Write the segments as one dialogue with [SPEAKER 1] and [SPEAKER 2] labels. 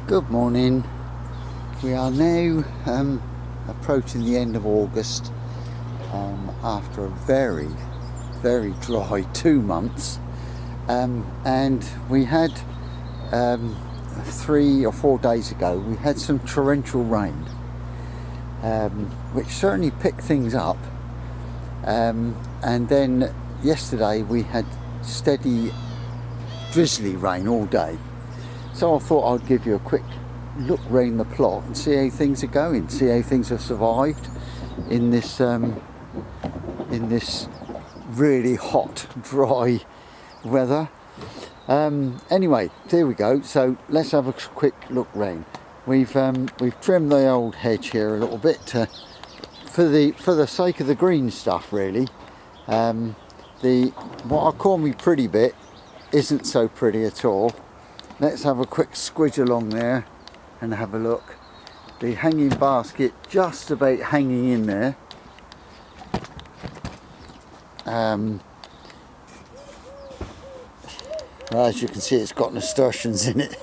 [SPEAKER 1] Good morning. We are now approaching the end of August after a very dry 2 months, and we had 3 or 4 days ago we had some torrential rain, which certainly picked things up, and then yesterday we had steady drizzly rain all day. So I thought I'd give you a quick look round the plot and see how things are going, see how things have survived in this really hot, dry weather. Anyway, there we go. So let's have a quick look round. We've trimmed the old hedge here a little bit for the sake of the green stuff, really. What I call me pretty bit isn't so pretty at all. Let's have a quick squidge along there and have a look. The hanging basket just about hanging in there. Well, as you can see, it's got nasturtiums in it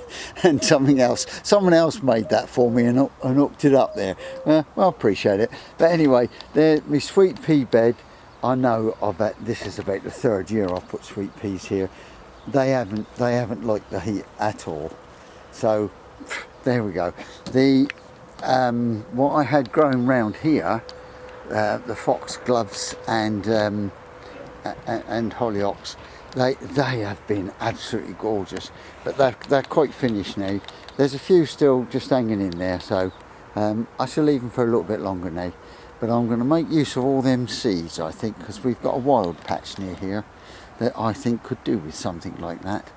[SPEAKER 1] and something else. Someone else made that for me and hooked it up there. Well, I appreciate it. But anyway, my sweet pea bed, I know this is about the 3rd year I've put sweet peas here. They haven't liked the heat at all. So there we go. What I had growing round here, the foxgloves and hollyoaks, they have been absolutely gorgeous, but they're quite finished now. There's a few still just hanging in there, so I shall leave them for a little bit longer now. But I'm going to make use of all them seeds, I think, because we've got a wild patch near here that I think could do with something like that.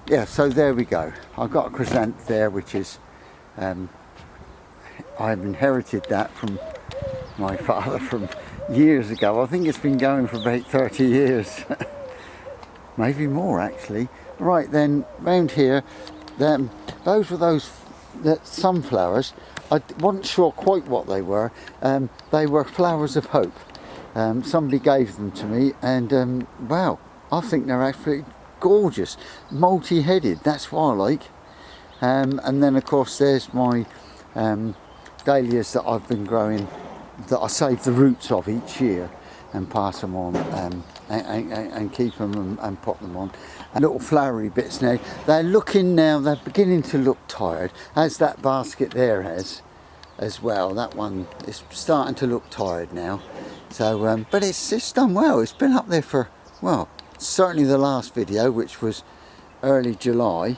[SPEAKER 1] Yeah, so there we go. I've got a chrysanth there, which is I've inherited that from my father from years ago. I think it's been going for about 30 years. Maybe more, actually. Right then, round here, those were sunflowers. I wasn't sure quite what they were. They were flowers of hope. Somebody gave them to me, and wow, I think they're absolutely gorgeous. Multi-headed, that's what I like. And then of course there's my dahlias that I've been growing, that I save the roots of each year and pass them on, and keep them and pop them on. And little flowery bits now, they're beginning to look tired, as that basket there has as well. That one is starting to look tired now. So but it's done well. It's been up there for, well, certainly the last video, which was early July.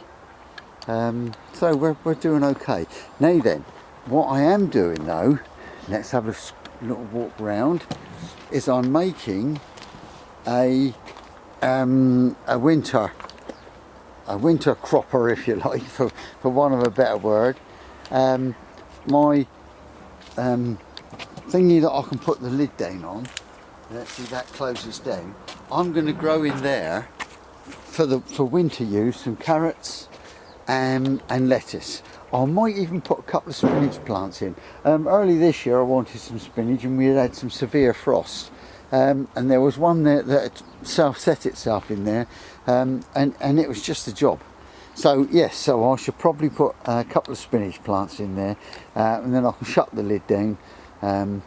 [SPEAKER 1] So we're doing okay. Now then, what I am doing though, let's have a little walk round, is I'm making a winter cropper, if you like, for want of a better word. My thingy that I can put the lid down on, let's see, that closes down. I'm going to grow in there for winter use some carrots and lettuce. I might even put a couple of spinach plants in. Early this year I wanted some spinach, and we had some severe frost, and there was one there that self-set itself in there, and it was just a job. So yes, so I should probably put a couple of spinach plants in there, and then I can shut the lid down, and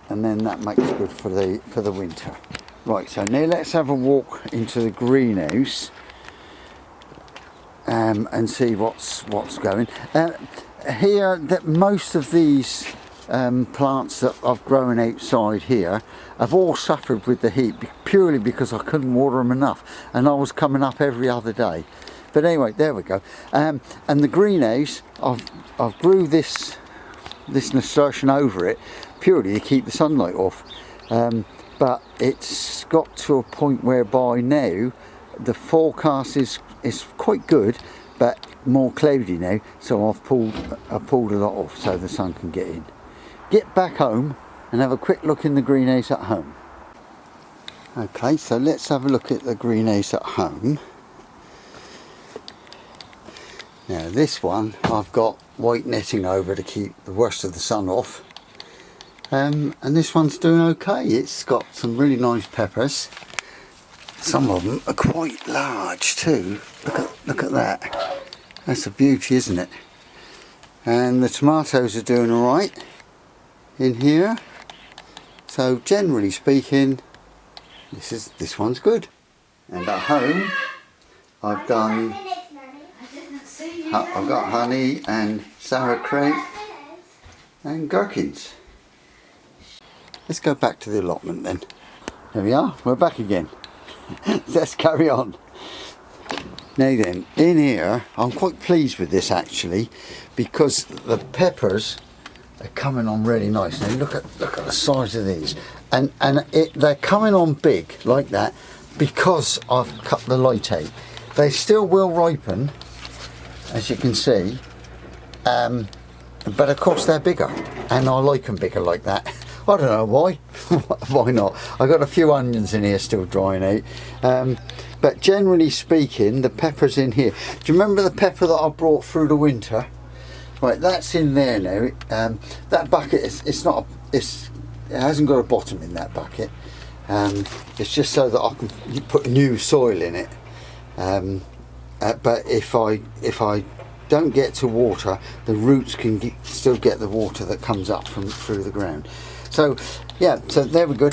[SPEAKER 1] then that makes good for the winter. Right, so now let's have a walk into the greenhouse and see what's going. Here, that most of these plants that I've grown outside here have all suffered with the heat, purely because I couldn't water them enough, and I was coming up every other day. But anyway, there we go. And the greenhouse, I've grew this nasturtium over it purely to keep the sunlight off. But it's got to a point whereby now the forecast is quite good, but more cloudy now. So I've pulled a lot off so the sun can get in. Get back home and have a quick look in the greenhouse at home. Okay, so let's have a look at the greenhouse at home. Now this one I've got white netting over to keep the worst of the sun off, and this one's doing okay. It's got some really nice peppers. Some of them are quite large too. Look at that. That's a beauty, isn't it? And the tomatoes are doing alright in here. So generally speaking, this one's good. And at home, I've got honey and sauerkraut and gherkins. Let's go back to the allotment then. There we are, we're back again. Let's carry on. Now then, in here, I'm quite pleased with this actually, because the peppers are coming on really nice. Now look at the size of these, and they're coming on big like that because I've cut the light out. They still will ripen, as you can see, but of course they're bigger, and I like them bigger like that. I don't know why. Why not? I've got a few onions in here still drying out. But generally speaking, the peppers in here. Do you remember the pepper that I brought through the winter? Right, that's in there now. That bucket it hasn't got a bottom in that bucket. It's just so that I can put new soil in it. But if I don't get to water, the roots can still get the water that comes up from through the ground. So yeah, so there we go.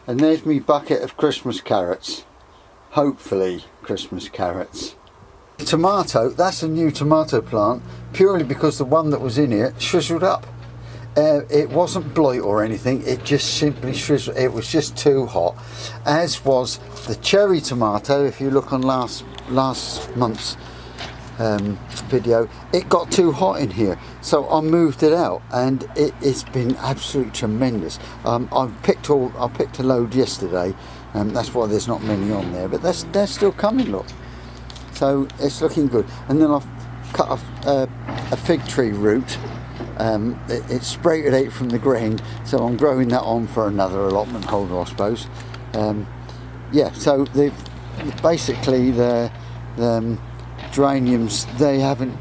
[SPEAKER 1] And there's me bucket of Christmas carrots. Hopefully Christmas carrots. The tomato, that's a new tomato plant, purely because the one that was in here shriveled up. It wasn't blight or anything, it just simply shriveled. It was just too hot. As was the cherry tomato. If you look on last month's video, it got too hot in here, so I moved it out, and it's been absolutely tremendous. I picked a load yesterday, and that's why there's not many on there, but they're still coming, look. So it's looking good. And then I've cut off a fig tree root. It sprouted out from the ground, so I'm growing that on for another allotment holder, I suppose. Yeah, so basically the geraniums, they haven't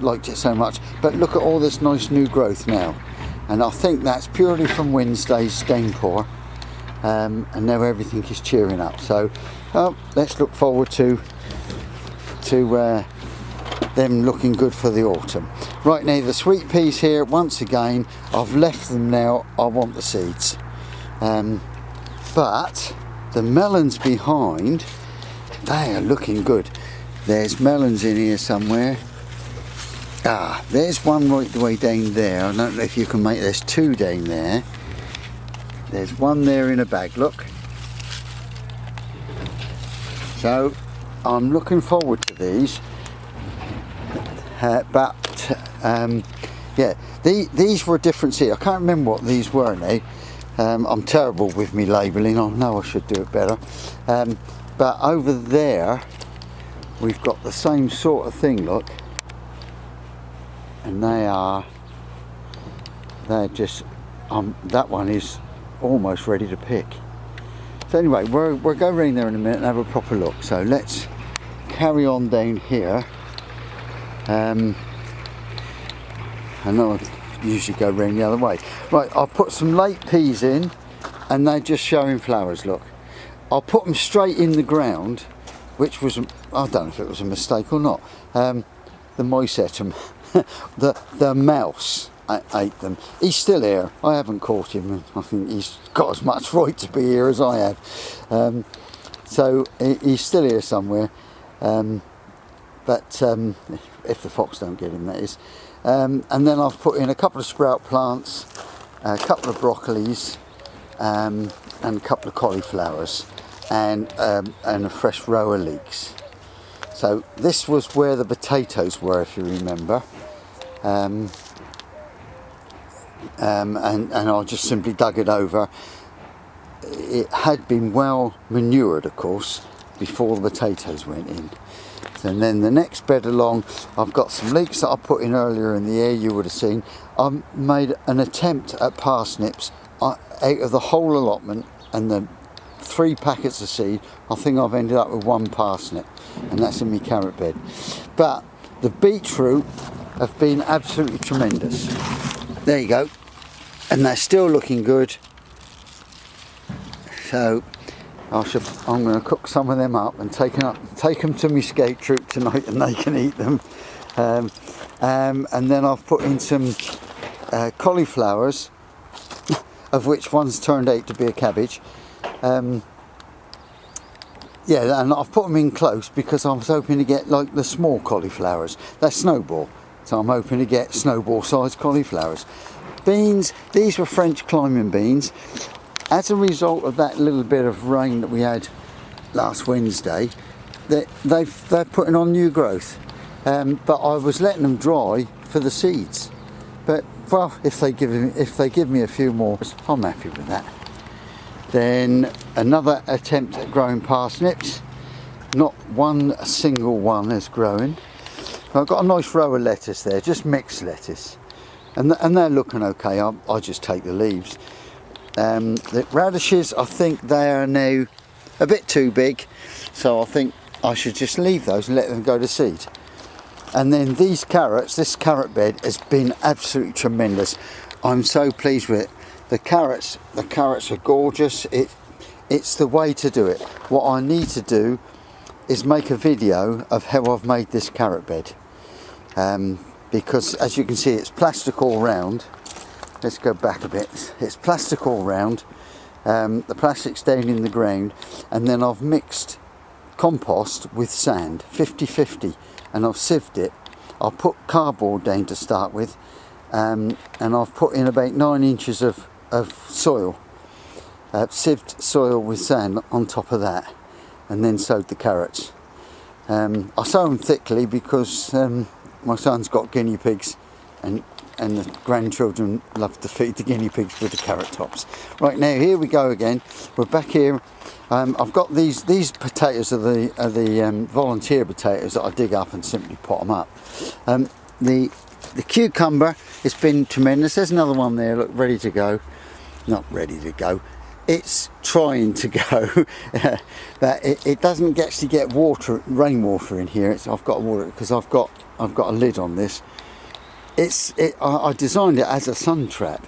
[SPEAKER 1] liked it so much, but look at all this nice new growth now, and I think that's purely from Wednesday's downpour, and now everything is cheering up. So let's look forward to them looking good for the autumn. Right, now the sweet peas here, once again I've left them now. I want the seeds, but the melons behind, they are looking good. There's melons in here somewhere. There's one right the way down there. I don't know if you can make, there's two down there. There's one there in a bag, look. So I'm looking forward to these. Yeah, these were different seeds. I can't remember what these were now. I'm terrible with me labelling. I know I should do it better. But over there we've got the same sort of thing, look, and they're just that one is almost ready to pick. So anyway, we'll go around there in a minute and have a proper look. So let's carry on down here. I know I usually go around the other way. Right, I'll put some late peas in, and they're just showing flowers, look. I'll put them straight in the ground, which was, I don't know if it was a mistake or not. The mice ate them. the mouse ate them. He's still here. I haven't caught him, and I think he's got as much right to be here as I have. So he's still here somewhere. But if the fox don't get him, that is. And then I've put in a couple of sprout plants, a couple of broccolis, and a couple of cauliflowers, and a fresh row of leeks. So this was where the potatoes were, if you remember. And I just simply dug it over. It had been well manured, of course, before the potatoes went in. And then the next bed along, I've got some leeks that I put in earlier in the year, you would have seen. I made an attempt at parsnips out of the whole allotment, and the 3 packets of seed, I think I've ended up with 1 parsnip, and that's in my carrot bed. But the beetroot have been absolutely tremendous. There you go, and they're still looking good. So I'm going to cook some of them up and take them to my scout troop tonight, and they can eat them. And then I've put in some cauliflowers, of which one's turned out to be a cabbage. Yeah, and I've put them in close because I was hoping to get like the small cauliflowers. That's Snowball, so I'm hoping to get Snowball sized cauliflowers. Beans, these were French climbing beans. As a result of that little bit of rain that we had last Wednesday, they're putting on new growth. But I was letting them dry for the seeds. But well, if they give me a few more, I'm happy with that. Then another attempt at growing parsnips. Not one single one is growing. I've got a nice row of lettuce there, just mixed lettuce, and they're looking okay. I'll just take the leaves. The radishes, I think they are now a bit too big, so I think I should just leave those and let them go to seed. And then these carrots, this carrot bed has been absolutely tremendous. I'm so pleased with it. The carrots are gorgeous. It's the way to do it. What I need to do is make a video of how I've made this carrot bed, because as you can see, it's plastic all round. Let's go back a bit. It's plastic all round. The plastic's down in the ground, and then I've mixed compost with sand, 50-50, and I've sieved it. I'll put cardboard down to start with, and I've put in about 9 inches of soil, sieved soil with sand on top of that, and then sowed the carrots. I sow them thickly because my son's got guinea pigs, and the grandchildren love to feed the guinea pigs with the carrot tops. Right, now here we go again. We're back here. I've got these potatoes are the volunteer potatoes that I dig up and simply pot them up. The cucumber has been tremendous. There's another one there, look, ready to go. Not ready to go. It's trying to go, but it doesn't actually get rainwater in here. I've got water because I've got a lid on this. I designed it as a sun trap,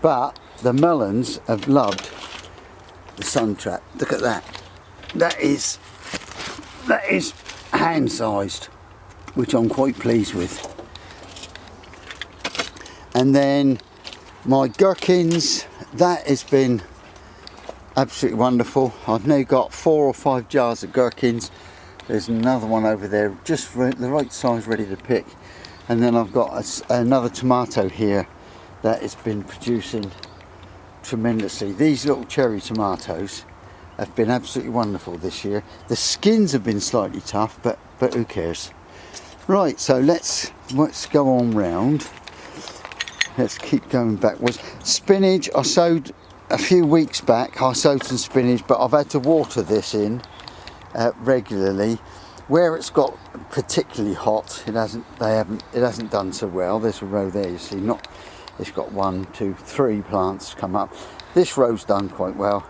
[SPEAKER 1] but the melons have loved the sun trap. Look at that. That is hand sized, which I'm quite pleased with. And then my gherkins, that has been absolutely wonderful. I've now got 4 or 5 jars of gherkins. There's another one over there, just the right size, ready to pick. And then I've got another tomato here that has been producing tremendously. These little cherry tomatoes have been absolutely wonderful this year. The skins have been slightly tough, but who cares? Right, so let's go on round. Let's keep going backwards. Spinach, I sowed a few weeks back. I sowed some spinach, but I've had to water this in regularly. Where it's got particularly hot, it hasn't done so well. There's a row there, you see. It's got 1, 2, 3 plants come up. This row's done quite well.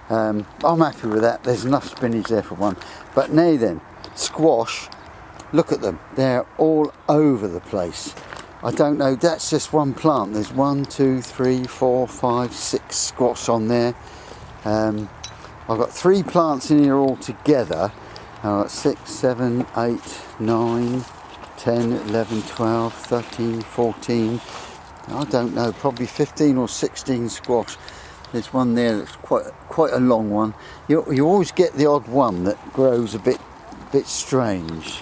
[SPEAKER 1] I'm happy with that. There's enough spinach there for one. But now then, squash. Look at them. They're all over the place. I don't know. That's just one plant. There's 1, 2, 3, 4, 5, 6 squash on there. I've got 3 plants in here all together. 6, 7, 8, 9, 10, 11, 12, 13, 14, I don't know, probably 15 or 16 squash. There's one there that's quite a long one. You always get the odd one that grows a bit strange.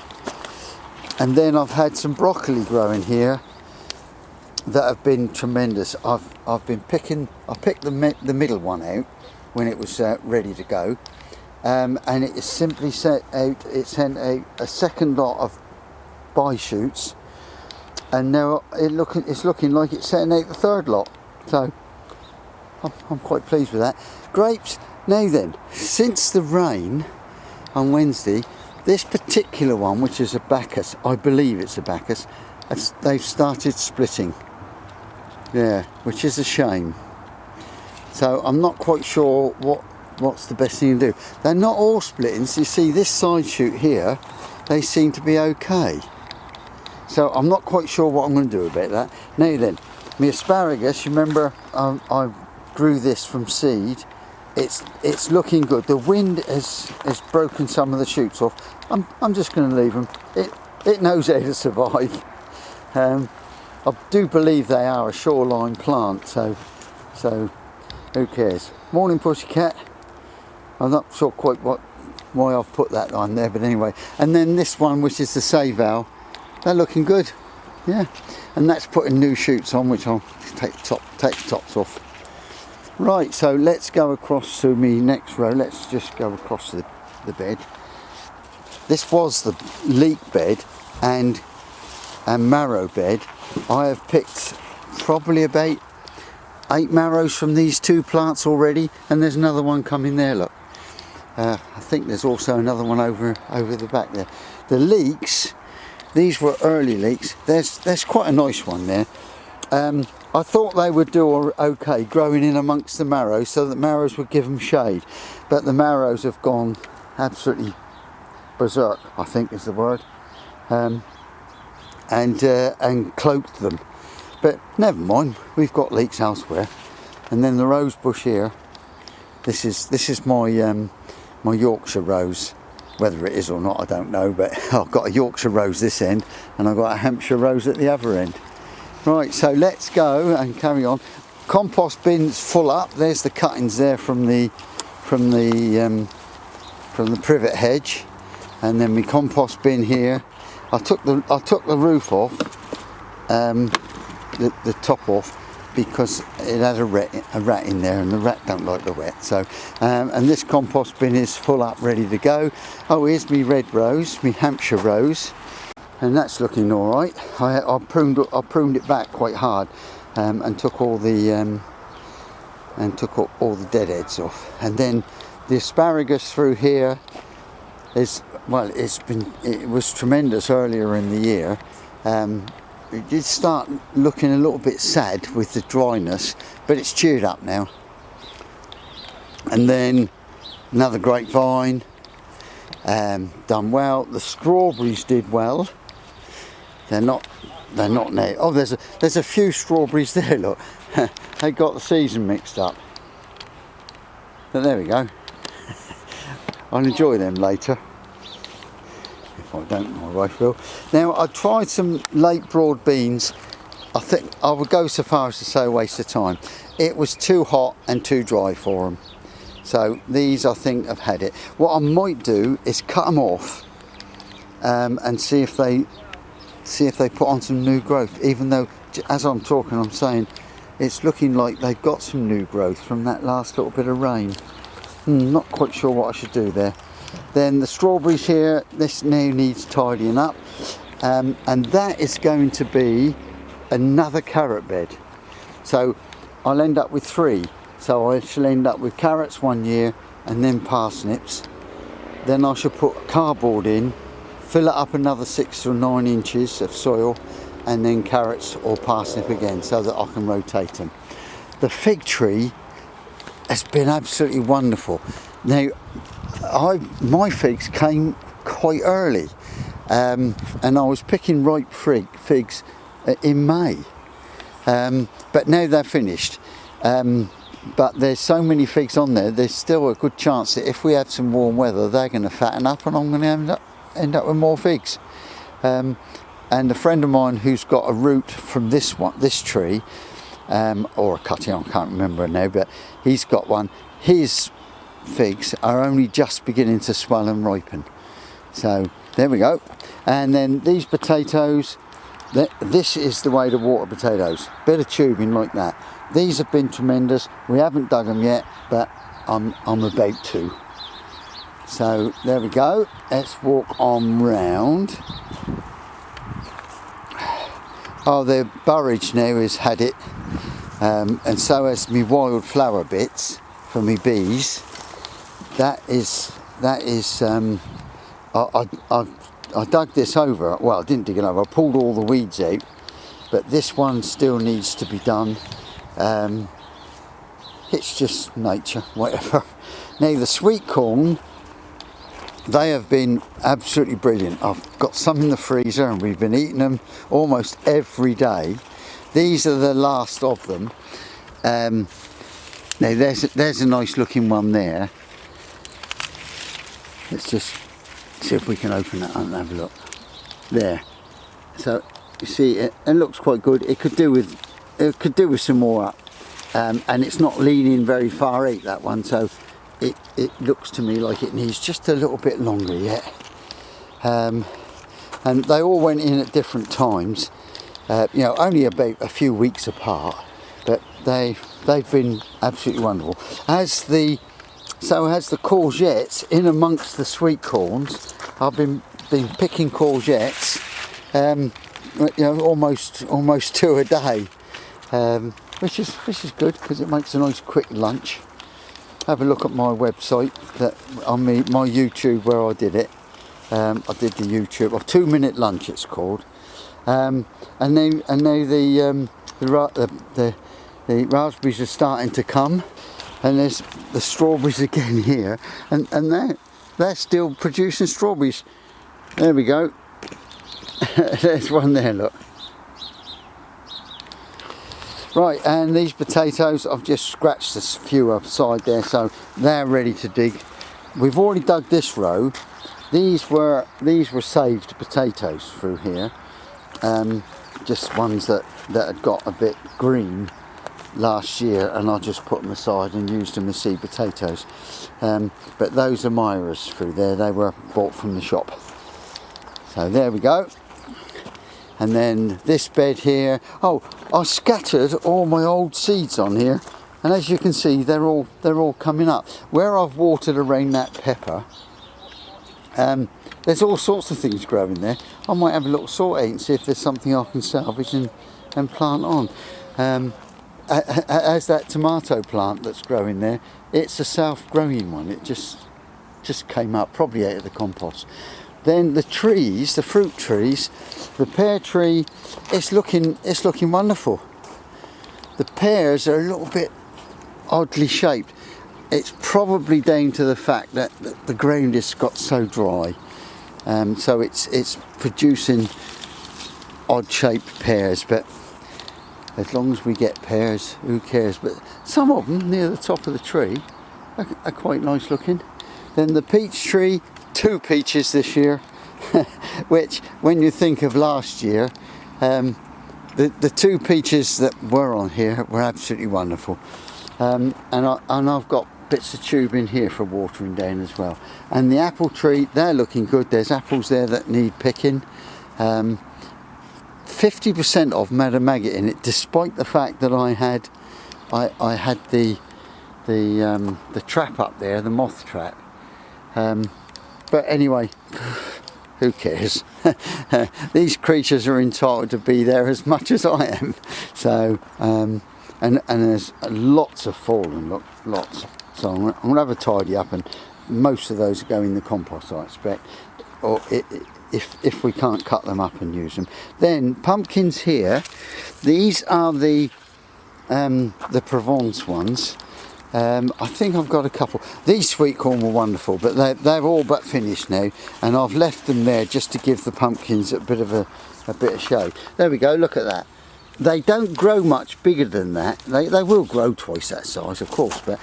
[SPEAKER 1] And then I've had some broccoli growing here that have been tremendous. I've been picking. I picked the middle one out when it was ready to go. And it is simply sent out a second lot of bi-shoots, and now it's looking like it's setting out the third lot, so I'm quite pleased with that. Grapes, now then, since the rain on Wednesday, this particular one, which is a Bacchus, I believe it's a Bacchus, they've started splitting, yeah, which is a shame. So I'm not quite sure what's the best thing to do. They're not all splitting, so you see this side shoot here, they seem to be okay. So I'm not quite sure what I'm going to do about that. Now then, my asparagus, you remember I grew this from seed it's looking good. The wind has broken some of the shoots off. I'm just going to leave them. It knows how to survive. I do believe they are a shoreline plant, so who cares? Morning, pussycat. I'm not sure quite why I've put that on there, but anyway. And then this one, which is the Save-Owl, they're looking good. Yeah, and that's putting new shoots on, which I'll take the tops off. Right, so let's go across to me next row. Let's just go across the bed. This was the leek bed and marrow bed. I have picked probably about 8 marrows from these 2 plants already, and there's another one coming there, look. I think there's also another one over the back there. The leeks, these were early leeks. There's quite a nice one there. I thought they would do okay growing in amongst the marrows, so that marrows would give them shade, but the marrows have gone absolutely berserk, I think is the word, and cloaked them. But never mind, we've got leeks elsewhere. And then the rose bush here. This is my my Yorkshire rose. Whether it is or not, I don't know, but I've got a Yorkshire rose this end, and I've got a Hampshire rose at the other end. Right, so let's go and carry on. Compost bin's full up. There's the cuttings there from the privet hedge, and then my compost bin here. I took the roof off, the top off, because it had a rat in there, and the rat don't like the wet. So, and this compost bin is full up, ready to go. Oh, here's me red rose, me Hampshire rose, and that's looking all right. I pruned it back quite hard, and took all the deadheads off. And then the asparagus through here is, well, it was tremendous earlier in the year. It did start looking a little bit sad with the dryness, but it's cheered up now. And then another grapevine, done well. The strawberries did well. They're not now. Oh, there's a few strawberries there. Look, they got the season mixed up. But there we go. I'll enjoy them later. If I don't, my wife will. Now, I tried some late broad beans. I think I would go so far as to say a waste of time. It was too hot and too dry for them. So these, I think, have had it. What I might do is cut them off, and see if they put on some new growth. Even though, as I'm talking, I'm saying it's looking like they've got some new growth from that last little bit of rain. Not quite sure what I should do there. Then the strawberries here, this now needs tidying up, and that is going to be another carrot bed. So I'll end up with 3. So I shall end up with carrots one year, and then parsnips. Then I shall put cardboard in, fill it up another 6 or 9 inches of soil, and then carrots or parsnip again, so that I can rotate them. The fig tree has been absolutely wonderful. Now, my figs came quite early, and I was picking ripe figs in May, but now they're finished. But there's so many figs on there, there's still a good chance that if we have some warm weather, they're going to fatten up, and I'm going to end up with more figs. And a friend of mine who's got a root from this tree, or a cutting, I can't remember now, but he's got one. His figs are only just beginning to swell and ripen. So there we go. And then these potatoes, this is the way to water potatoes. Bit of tubing like that. These have been tremendous. We haven't dug them yet, but I'm about to. So there we go. Let's walk on round. Oh, the borage now has had it, and so has me wildflower bits for me bees. That is. I dug this over. Well, I didn't dig it over. I pulled all the weeds out, but this one still needs to be done. It's just nature, whatever. Now the sweet corn, they have been absolutely brilliant. I've got some in the freezer, and we've been eating them almost every day. These are the last of them. Now there's a nice looking one there. Let's just see if we can open that up and have a look. There. So you see it looks quite good. It could do with some more up. And it's not leaning very far out, that one, so it looks to me like it needs just a little bit longer yet. And they all went in at different times, you know, only about a few weeks apart, but they've been absolutely wonderful. As the courgettes in amongst the sweet corns, I've been picking courgettes, you know, almost 2 a day, which is good because it makes a nice quick lunch. Have a look at my website, that on my YouTube where I did it. I did the YouTube, 2 minute lunch it's called, and now the raspberries are starting to come, and there's the strawberries again here, and they're still producing strawberries. There we go. There's one there, look. Right, and these potatoes, I've just scratched a few aside there, so they're ready to dig. We've already dug this row. These were saved potatoes through here, just ones that had got a bit green last year, and I just put them aside and used them as seed potatoes. But those are Myra's through there. They were bought from the shop. So there we go. And then this bed here. Oh, I scattered all my old seeds on here, and as you can see, they're all coming up. Where I've watered around that pepper, there's all sorts of things growing there. I might have a little sort out and see if there's something I can salvage and plant on. As that tomato plant that's growing there, it's a self-growing one. It just came up, probably out of the compost. Then the trees, the fruit trees, the pear tree, it's looking wonderful. The pears are a little bit oddly shaped. It's probably down to the fact that the ground has got so dry, so it's producing odd-shaped pears. But as long as we get pears, who cares? But some of them near the top of the tree are quite nice looking. Then the peach tree, 2 peaches this year, which, when you think of last year, the 2 peaches that were on here were absolutely wonderful. And I've got bits of tube in here for watering down as well. And the apple tree, they're looking good. There's apples there that need picking. 50% of them had a maggot in it, despite the fact that I had the trap up there, the moth trap. But anyway, who cares? These creatures are entitled to be there as much as I am. So, and there's lots of fallen, look, lots. So I'm going to have a tidy up, and most of those go in the compost, I expect. Or if we can't cut them up and use them. Then pumpkins here. These are the Provence ones. I think I've got a couple. These sweet corn were wonderful, but they're all but finished now, and I've left them there just to give the pumpkins a bit of shade. There we go. Look at that. They don't grow much bigger than that. They will grow twice that size, of course, but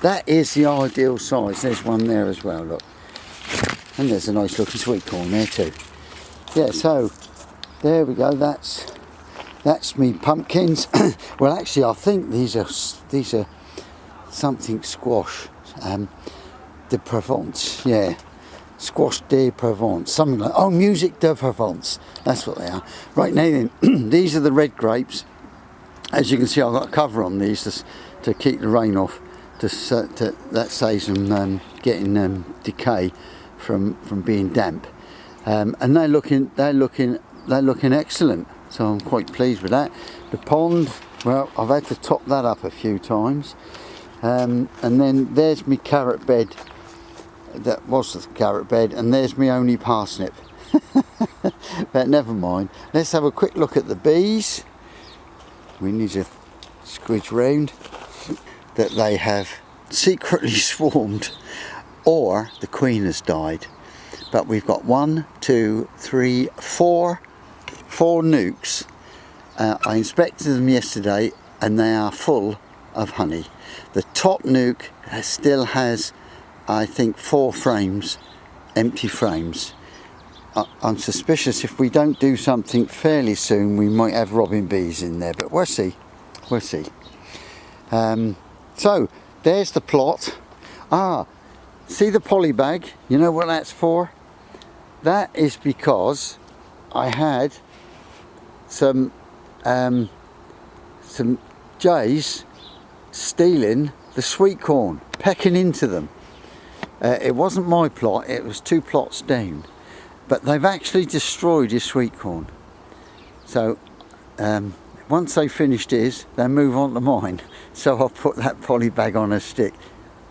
[SPEAKER 1] that is the ideal size. There's one there as well. Look, and there's a nice looking sweet corn there too. Yeah. So there we go. That's me pumpkins. Well, actually, I think these are something squash, de Provence, yeah, squash de Provence, something like, oh, music de Provence, that's what they are. Right now then, these are the red grapes. As you can see, I've got a cover on these to keep the rain off, that saves them getting decay from being damp, and they're looking excellent, so I'm quite pleased with that. The pond, well, I've had to top that up a few times. And then there's my carrot bed, that was the carrot bed, and there's my only parsnip. But never mind. Let's have a quick look at the bees. We need to squidge round. That they have secretly swarmed, or the queen has died. But we've got 1, 2, 3, 4 nukes. I inspected them yesterday, and they are full of honey. The top nuke still has, I think, 4 frames, empty frames. I'm suspicious if we don't do something fairly soon, we might have robin bees in there, but we'll see. We'll see. So there's the plot. See the poly bag? You know what that's for? That is because I had some jays stealing the sweet corn, pecking into them. It wasn't my plot, it was 2 plots down, but they've actually destroyed his sweet corn. So once they finished his, they move on to mine. So I'll put that poly bag on a stick,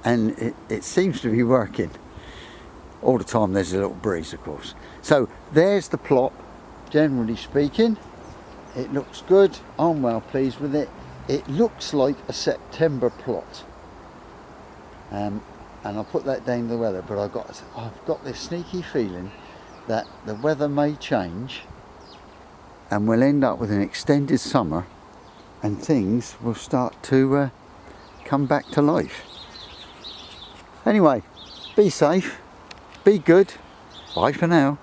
[SPEAKER 1] and it seems to be working. All the time there's a little breeze, of course. So there's the plot, generally speaking. It looks good, I'm well pleased with it. It looks like a September plot. And I'll put that down to the weather, but I've got this sneaky feeling that the weather may change and we'll end up with an extended summer and things will start to come back to life. Anyway, be safe, be good, bye for now.